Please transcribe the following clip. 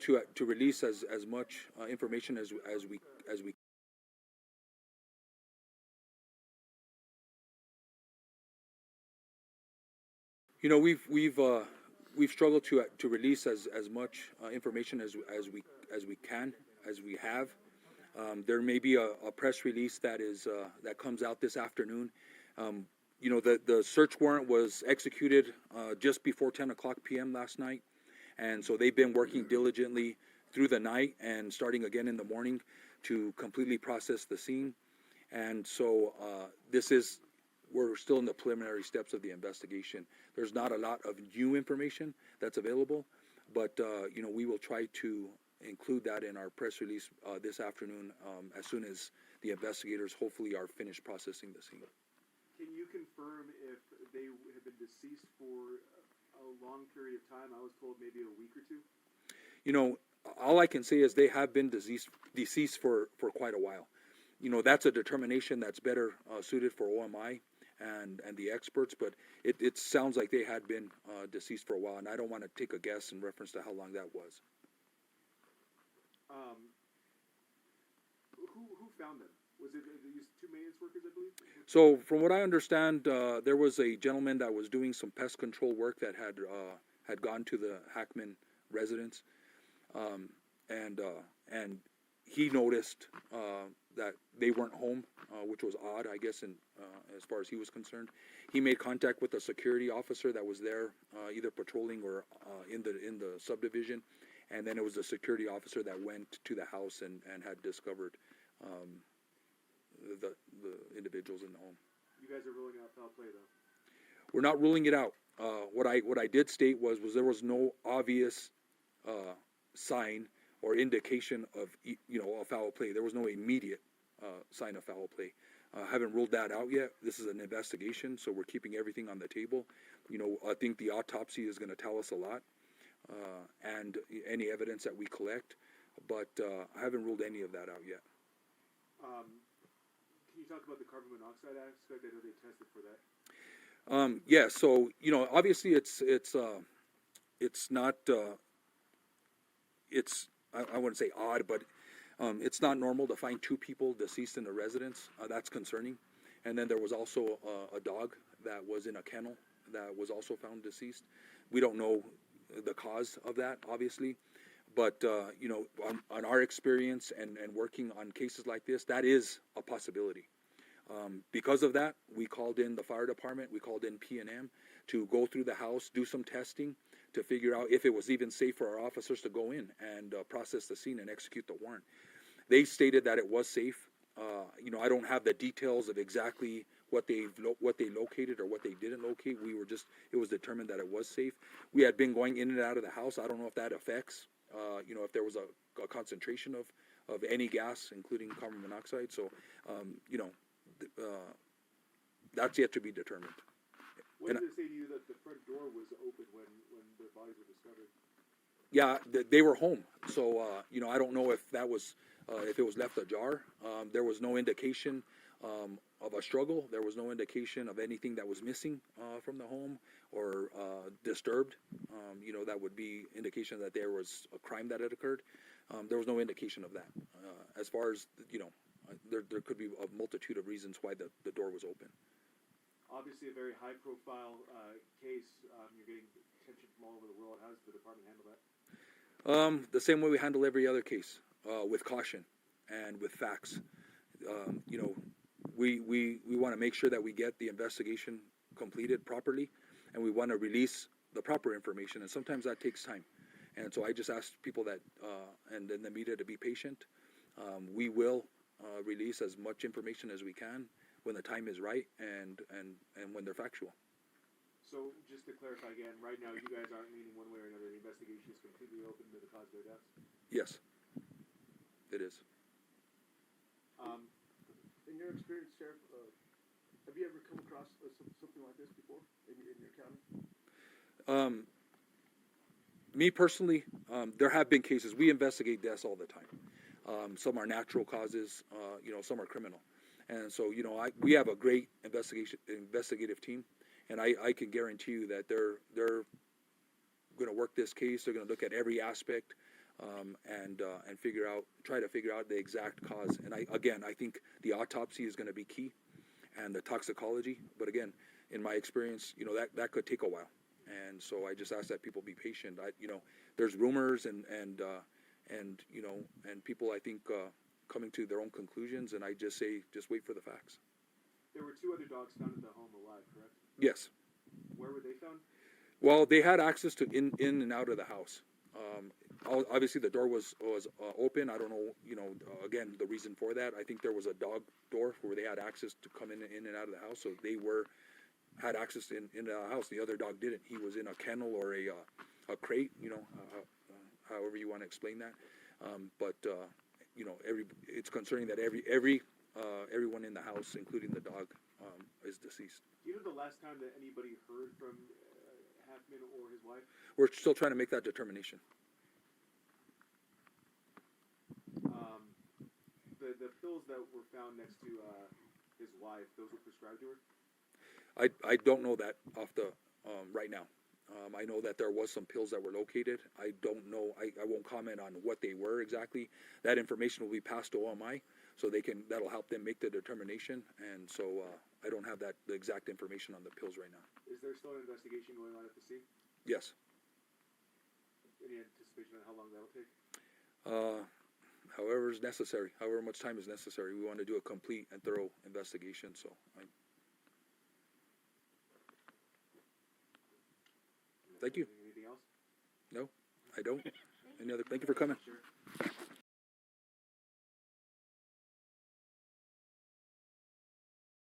to release as much information as we. You know, we've struggled to release as much information as we can, as we have. There may be a press release that comes out this afternoon. You know, the search warrant was executed just before 10 o'clock p.m. last night, and so they've been working diligently through the night and starting again in the morning to completely process the scene. And so we're still in the preliminary steps of the investigation. There's not a lot of new information that's available, but you know, we will try to include that in our press release this afternoon as soon as the investigators hopefully are finished processing the scene. Can you confirm if they have been deceased for a long period of time? I was told maybe a week or two. You know, all I can say is they have been deceased for quite a while. You know, that's a determination that's better suited for OMI and the experts, but it sounds like they had been deceased for a while, and I don't want to take a guess in reference to how long that was. Who found them? Was it these two maintenance workers, I believe? So, from what I understand, there was a gentleman that was doing some pest control work that had gone to the Hackman residence, and he noticed that they weren't home, which was odd, I guess, as far as he was concerned. He made contact with a security officer that was there, either patrolling or in the subdivision, and then it was the security officer that went to the house and had discovered the individuals in the home. You guys are ruling out foul play, though. We're not ruling it out. What I did state was there was no obvious sign or indication of a foul play. There was no immediate sign of foul play. Haven't ruled that out yet. This is an investigation, so we're keeping everything on the table. You know, I think the autopsy is going to tell us a lot, and any evidence that we collect, but I haven't ruled any of that out yet. Can you talk about the carbon monoxide aspect? I know they tested for that. Yeah, so you know, obviously it's not I wouldn't say odd, but it's not normal to find two people deceased in a residence. That's concerning. And then there was also a dog that was in a kennel that was also found deceased. We don't know the cause of that, obviously, but you know, on our experience and working on cases like this, that is a possibility. Because of that, we called in the fire department, we called in P&M to go through the house, do some testing to figure out if it was even safe for our officers to go in and process the scene and execute the warrant. They stated that it was safe. You know, I don't have the details of exactly what they located or what they didn't locate. It was determined that it was safe. We had been going in and out of the house. I don't know if that affects, you know, if there was a concentration of any gas, including carbon monoxide. So, you know, that's yet to be determined. What did they say to you that the front door was open when the bodies were discovered? Yeah, they were home. So, you know, I don't know if that was, if it was left ajar. There was no indication of a struggle. There was no indication of anything that was missing from the home or disturbed. You know, that would be indication that there was a crime that had occurred. There was no indication of that. As far as, you know, there could be a multitude of reasons why the door was open. Obviously a very high-profile case. You're getting attention from all over the world. How does the department handle that? The same way we handle every other case, with caution and with facts. You know, we want to make sure that we get the investigation completed properly, and we want to release the proper information, and sometimes that takes time. And so I just ask people that, and in the media, to be patient. We will release as much information as we can when the time is right and when they're factual. So, just to clarify again, right now you guys aren't leaning one way or another. The investigation is completely open to the cause of their deaths? Yes, it is. In your experience, Sheriff, have you ever come across something like this before in your county? Me personally, there have been cases. We investigate deaths all the time. Some are natural causes, you know, some are criminal. And so, you know, we have a great investigative team, and I can guarantee you that they're going to work this case. They're going to look at every aspect and try to figure out the exact cause. And I think the autopsy is going to be key, and the toxicology. But again, in my experience, that could take a while. And so I just ask that people be patient. There's rumors and people, I think, coming to their own conclusions. And I just say, just wait for the facts. There were 2 other dogs found at the home alive, correct? Yes. Where were they found? Well, they had access to in and out of the house. Obviously, the door was open. I don't know, again, the reason for that. I think there was a dog door where they had access to come in and out of the house. So they had access in the house. The other dog didn't. He was in a kennel or a crate, however you want to explain that. It's concerning that everyone in the house, including the dog, is deceased. Do you know the last time that anybody heard from Hackman or his wife? We're still trying to make that determination. The pills that were found next to his wife, those were prescribed to her? I don't know that off the right now. I know that there was some pills that were located. I don't know. I won't comment on what they were exactly. That information will be passed to OMI, so that'll help them make the determination. And so I don't have the exact information on the pills right now. Is there still an investigation going on at the scene? Yes. Any anticipation on how long that'll take? However is necessary. However much time is necessary. We want to do a complete and thorough investigation. So thank you. Anything else? No, I don't. Any other? Thank you for coming. Sure.